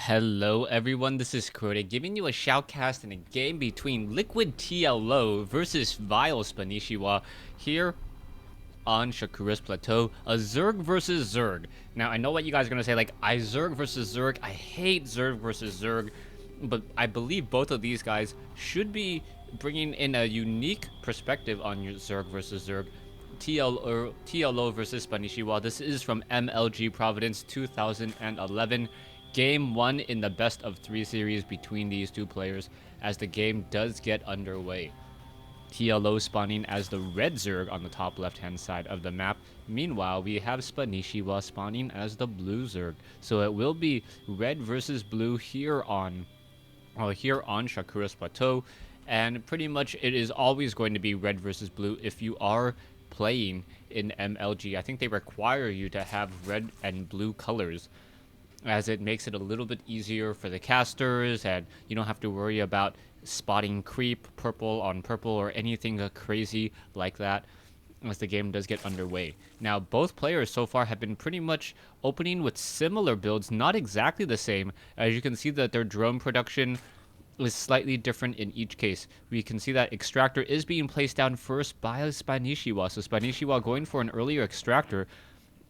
Hello everyone, this is Crota giving you a shoutcast in a game between LiquidTLO versus Vile Spanishiwa here on Shakura's Plateau, a Zerg versus Zerg. Now, I know what you guys are going to say, like, I Zerg versus Zerg, I hate Zerg versus Zerg, but I believe both of these guys should be bringing in a unique perspective on your Zerg versus Zerg. TLO versus Spanishiwa. This is from MLG Providence 2011. Game 1 in the best of 3 series between these two players as the game does get underway. TLO spawning as the red Zerg on the top left hand side of the map. Meanwhile, we have Spanishiwa spawning as the blue Zerg. So it will be red versus blue here on Shakura's Plateau. And pretty much it is always going to be red versus blue if you are playing in MLG. I think they require you to have red and blue colors, as it makes it a little bit easier for the casters, and you don't have to worry about spotting creep, purple on purple, or anything crazy like that as the game does get underway. Now, both players so far have been pretty much opening with similar builds, not exactly the same. As you can see that their drone production is slightly different in each case. We can see that Extractor is being placed down first by Spanishiwa, so Spanishiwa going for an earlier Extractor,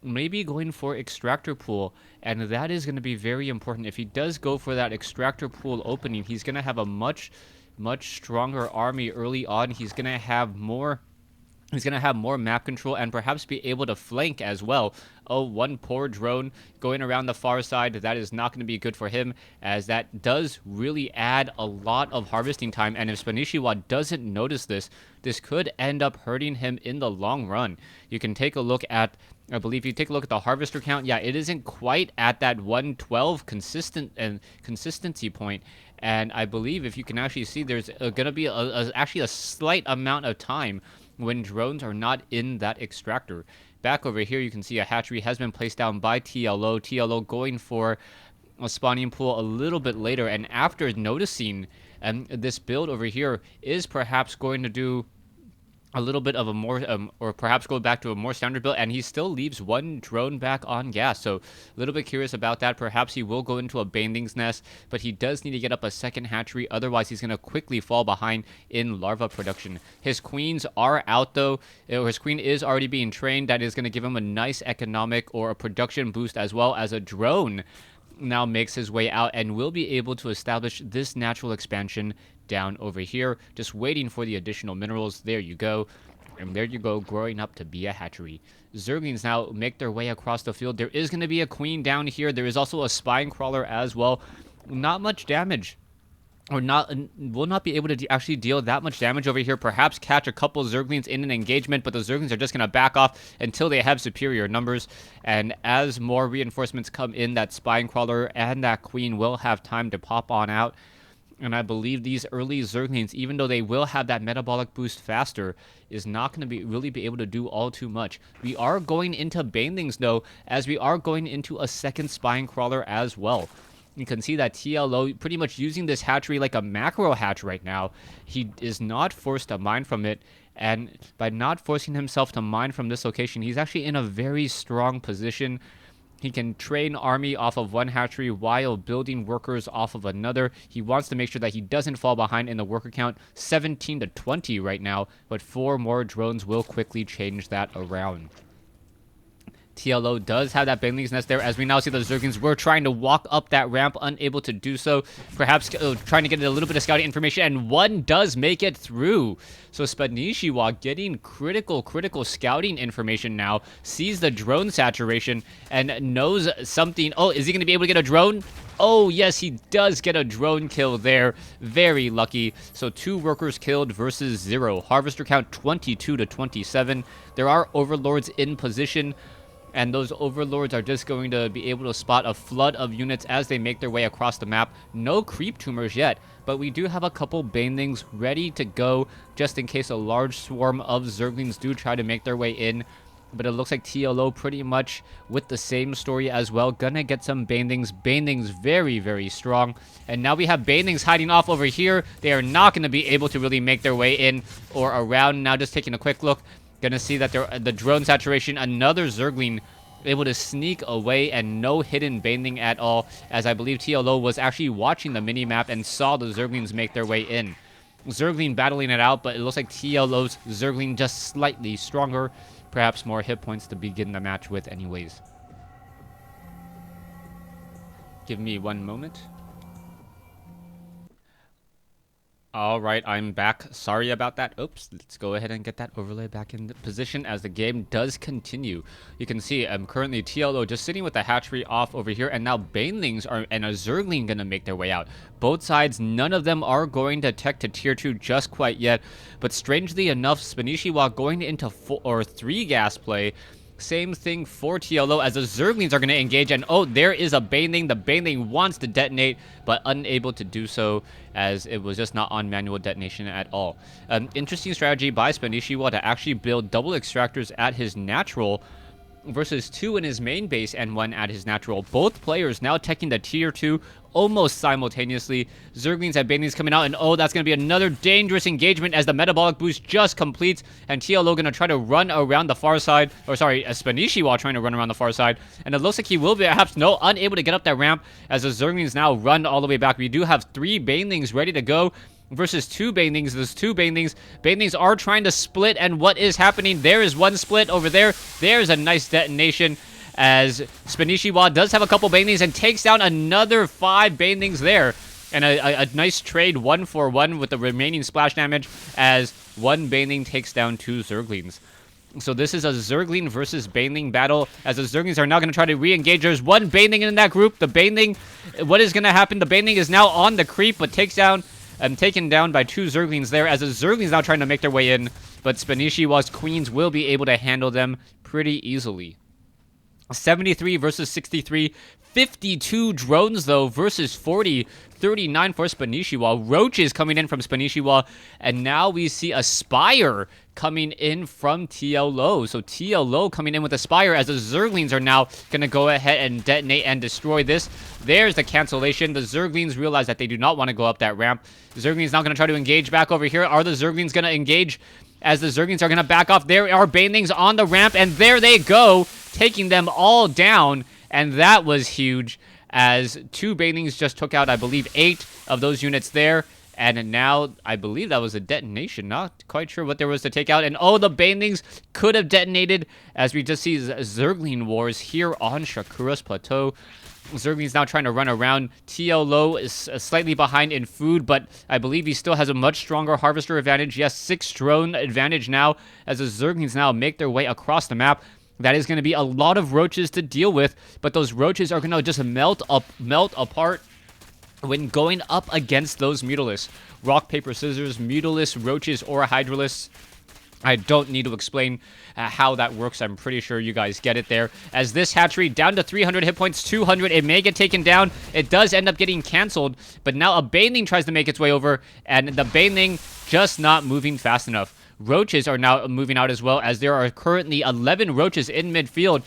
maybe going for Extractor Pool, and that is going to be very important. If he does go for that Extractor Pool opening, he's going to have a much stronger army early on. He's going to have more map control and perhaps be able to flank as well. Oh, one poor drone going around the far side. That is not going to be good for him, as that does really add a lot of harvesting time. And if Spanishiwa doesn't notice this, this could end up hurting him in the long run. You can take a look at, I believe you take a look at the harvester count. Yeah, it isn't quite at that 112 consistency point. And I believe if you can actually see, there's going to be actually a slight amount of time when drones are not in that extractor. Back over here, you can see a hatchery has been placed down by TLO. TLO going for a spawning pool a little bit later, and after noticing this build over here is perhaps going to do a little bit of a more, or perhaps go back to a more standard build, and he still leaves one drone back on gas. So a little bit curious about that. Perhaps he will go into a Baneling's nest, but he does need to get up a second hatchery. Otherwise, he's going to quickly fall behind in larva production. His queens are out though. His queen is already being trained. That is going to give him a nice economic or a production boost, as well as a drone now makes his way out and will be able to establish this natural expansion down over here, just waiting for the additional minerals. There you go. And there you go, growing up to be a hatchery. Zerglings now make their way across the field. There is going to be a queen down here. There is also a spine crawler as well. Not much damage, or will not be able to actually deal that much damage over here. Perhaps catch a couple Zerglings in an engagement, but the Zerglings are just going to back off until they have superior numbers. And as more reinforcements come in, that spine crawler and that queen will have time to pop on out. And I believe these early Zerglings, even though they will have that metabolic boost faster, is not going to really be able to do all too much. We are going into Banelings though, as we are going into a second spine crawler as well. You can see that TLO pretty much using this hatchery like a macro hatch right now. He is not forced to mine from it, and by not forcing himself to mine from this location, he's actually in a very strong position. He can train army off of one hatchery while building workers off of another. He wants to make sure that he doesn't fall behind in the worker count. 17 to 20 right now, but 4 more drones will quickly change that around. TLO does have that Baneling's nest there, as we now see the Zerglings were trying to walk up that ramp, unable to do so. Perhaps trying to get a little bit of scouting information, and one does make it through. So Spanishiwa getting critical scouting information now, sees the drone saturation, and knows something. Oh, is he going to be able to get a drone? Oh, yes, he does get a drone kill there. Very lucky. So 2 workers killed versus 0. Harvester count 22 to 27. There are overlords in position, and those overlords are just going to be able to spot a flood of units as they make their way across the map. No creep tumors yet, but we do have a couple Banelings ready to go just in case a large swarm of Zerglings do try to make their way in. But it looks like TLO pretty much with the same story as well. Gonna get some Banelings. Banelings very strong. And now we have Banelings hiding off over here. They are not going to be able to really make their way in or around. Now just taking a quick look. Gonna see that the drone saturation, another Zergling able to sneak away, and no hidden baneling at all, as I believe TLO was actually watching the minimap and saw the Zerglings make their way in. Zergling battling it out, but it looks like TLO's Zergling just slightly stronger, perhaps more hit points to begin the match with anyways. Give me one moment. Alright, I'm back. Sorry about that. Oops, let's go ahead and get that overlay back in position as the game does continue. You can see I'm currently TLO just sitting with the hatchery off over here, and now Banelings and a Zergling gonna make their way out. Both sides, none of them are going to tech to tier 2 just quite yet, but strangely enough, Spanishiwa going into 4 or 3 gas play. Same thing for TLO as the Zerglings are going to engage, and oh, there is a Baneling. The Baneling wants to detonate, but unable to do so as it was just not on manual detonation at all. Interesting strategy by Spanishiwa to actually build double extractors at his natural versus 2 in his main base and 1 at his natural. Both players now taking the tier 2 almost simultaneously. Zerglings and Banelings coming out, and oh, that's going to be another dangerous engagement as the metabolic boost just completes, and TLO going to try to run around the far side, or sorry, Spanishiwa trying to run around the far side, and it looks like he will be perhaps unable to get up that ramp as the Zerglings now run all the way back. We do have 3 Banelings ready to go versus 2 Banelings. There's 2 Banelings. Banelings are trying to split, and what is happening? There is one split over there. There's a nice detonation as Spanishiwa does have a couple Banelings and takes down another 5 Banelings there. And a nice trade 1-for-1 with the remaining splash damage as 1 Baneling takes down 2 Zerglings. So this is a Zergling versus Baneling battle, as the Zerglings are now going to try to re-engage. There's 1 Baneling in that group. The Baneling, what is going to happen? The Baneling is now on the creep, but taken down by 2 Zerglings there, as the Zerglings now trying to make their way in, but Spanishiwa's Queens will be able to handle them pretty easily. 73 versus 63. 52 drones, though, versus 40. 39 for Spanishiwa. Roaches coming in from Spanishiwa. And now we see a Spire coming in from TLO. So TLO coming in with a Spire as the Zerglings are now going to go ahead and detonate and destroy this. There's the cancellation. The Zerglings realize that they do not want to go up that ramp. The Zerglings now going to try to engage back over here. Are the Zerglings going to engage? As the Zerglings are going to back off. There are Banelings on the ramp, and there they go, taking them all down. And that was huge, as 2 Banelings just took out, I believe, 8 of those units there. And now, I believe that was a detonation. Not quite sure what there was to take out. And oh, the Banelings could have detonated, as we just see Zergling wars here on Shakura's Plateau. Zergling's now trying to run around. TLO is slightly behind in food, but I believe he still has a much stronger harvester advantage. Yes, 6 drone advantage now, as the Zerglings now make their way across the map. That is going to be a lot of roaches to deal with, but those roaches are going to just melt apart when going up against those Mutalisks. Rock, paper, scissors, Mutalisks, roaches, or Hydralisks. I don't need to explain how that works. I'm pretty sure you guys get it there. As this hatchery down to 300 hit points, 200. It may get taken down. It does end up getting canceled. But now a Baneling tries to make its way over, and the Baneling just not moving fast enough. Roaches are now moving out as well, as there are currently 11 roaches in midfield.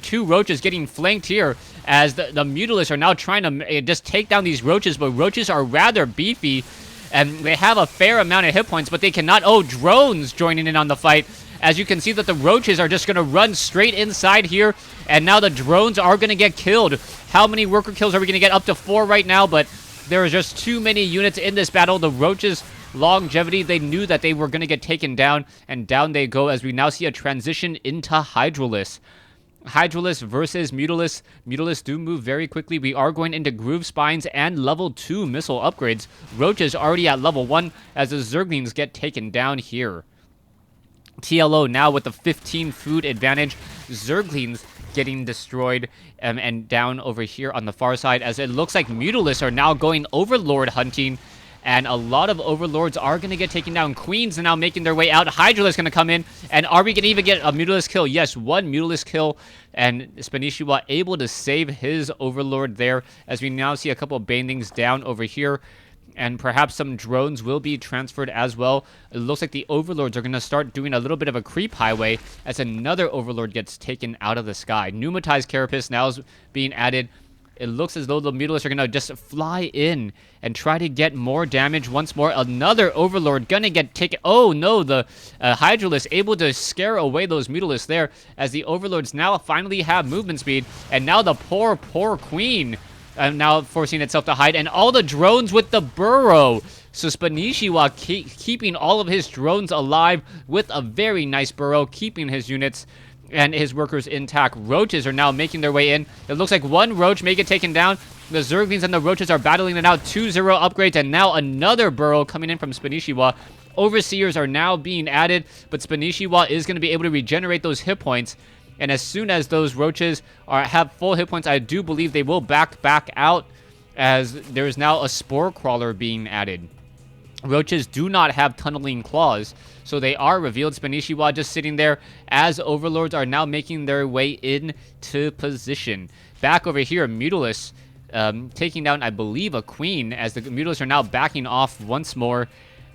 2 roaches getting flanked here, as the Mutalisks are now trying to just take down these roaches, but roaches are rather beefy, and they have a fair amount of hit points, but they cannot... Oh, drones joining in on the fight. As you can see that the roaches are just going to run straight inside here, and now the drones are going to get killed. How many worker kills are we going to get? Up to 4 right now, but there are just too many units in this battle. The roaches... longevity, they knew that they were going to get taken down, and down they go as we now see a transition into Hydralisks. Hydralisks versus Mutalisks. Mutalisks do move very quickly. We are going into Groove Spines and level 2 missile upgrades. Roaches already at level 1 as the Zerglings get taken down here. TLO now with the 15 food advantage. Zerglings getting destroyed and down over here on the far side, as it looks like Mutalisks are now going Overlord hunting. And a lot of Overlords are going to get taken down. Queens are now making their way out. Hydralisk going to come in. And are we going to even get a Mutalisk kill? Yes, 1 Mutalisk kill. And Spanishiwa able to save his Overlord there, as we now see a couple of Banelings down over here. And perhaps some drones will be transferred as well. It looks like the Overlords are going to start doing a little bit of a creep highway, as another Overlord gets taken out of the sky. Pneumatized Carapace now is being added. It looks as though the Mutalisks are going to just fly in and try to get more damage once more. Another Overlord going to get taken. Oh, no, the Hydralisk able to scare away those Mutalisks there as the Overlords now finally have movement speed. And now the poor Queen now forcing itself to hide. And all the drones with the burrow. So Spanishiwa keeping all of his drones alive with a very nice burrow, keeping his units and his workers intact. Roaches are now making their way in. It looks like one Roach may get taken down. The Zerglings and the Roaches are battling it out. 2-0 upgrades, and now another burrow coming in from Spanishiwa. Overseers are now being added, but Spanishiwa is going to be able to regenerate those hit points. And as soon as those Roaches have full hit points, I do believe they will back out, as there is now a Spore Crawler being added. Roaches do not have tunneling claws, so they are revealed. Spanishiwa just sitting there as Overlords are now making their way into position. Back over here, Mutalisks taking down, I believe, a Queen, as the Mutalisks are now backing off once more.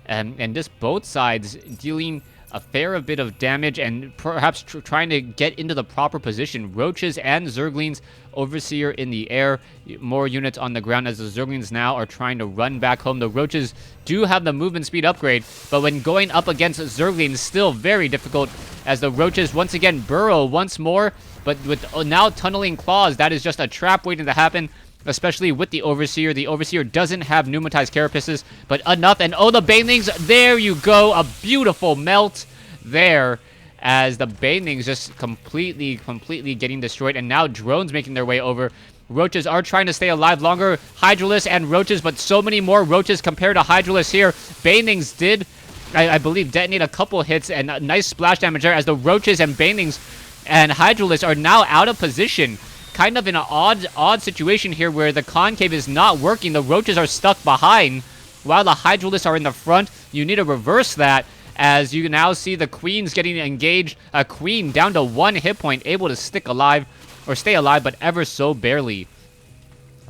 And just both sides dealing a fair bit of damage and perhaps trying to get into the proper position. Roaches and Zerglings, Overseer in the air, more units on the ground as the Zerglings now are trying to run back home. The Roaches do have the movement speed upgrade, but when going up against Zerglings, still very difficult as the Roaches once again burrow once more, but with now tunneling claws, that is just a trap waiting to happen. Especially with the Overseer. The Overseer doesn't have pneumatized carapaces, but enough. And oh, the Banelings, there you go. A beautiful melt there as the Banelings just completely getting destroyed. And now drones making their way over. Roaches are trying to stay alive longer. Hydralisks and Roaches, but so many more Roaches compared to Hydralisks here. Banelings did, I believe, detonate a couple hits and a nice splash damage there as the Roaches and Banelings and Hydralisks are now out of position. Kind of in an odd situation here where the concave is not working. The Roaches are stuck behind while the Hydralisks are in the front. You need to reverse that as you now see the Queens getting engaged. A Queen down to 1 hit point, able to stick alive or stay alive, but ever so barely.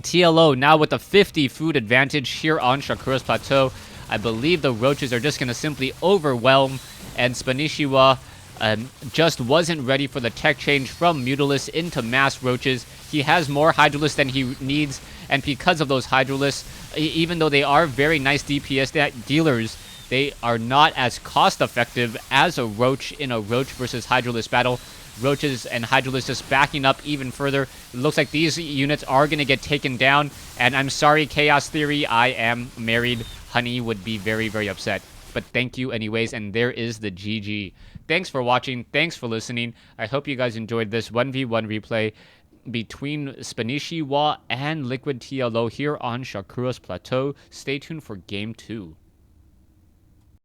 TLO now with the 50 food advantage here on Shakura's Plateau. I believe the Roaches are just going to simply overwhelm, and Spanishiwa just wasn't ready for the tech change from Mutalisks into mass Roaches. He has more Hydralisks than he needs, and because of those Hydralisks, even though they are very nice DPS dealers, they are not as cost effective as a Roach in a Roach versus Hydralisk battle. Roaches and Hydralisks just backing up even further. It looks like these units are going to get taken down, and I'm sorry, Chaos Theory, I am married. Honey would be very upset. But thank you anyways, and there is the GG. Thanks for watching. Thanks for listening. I hope you guys enjoyed this 1v1 replay between Spanishiwa and LiquidTLO here on Shakura's Plateau. Stay tuned for Game 2.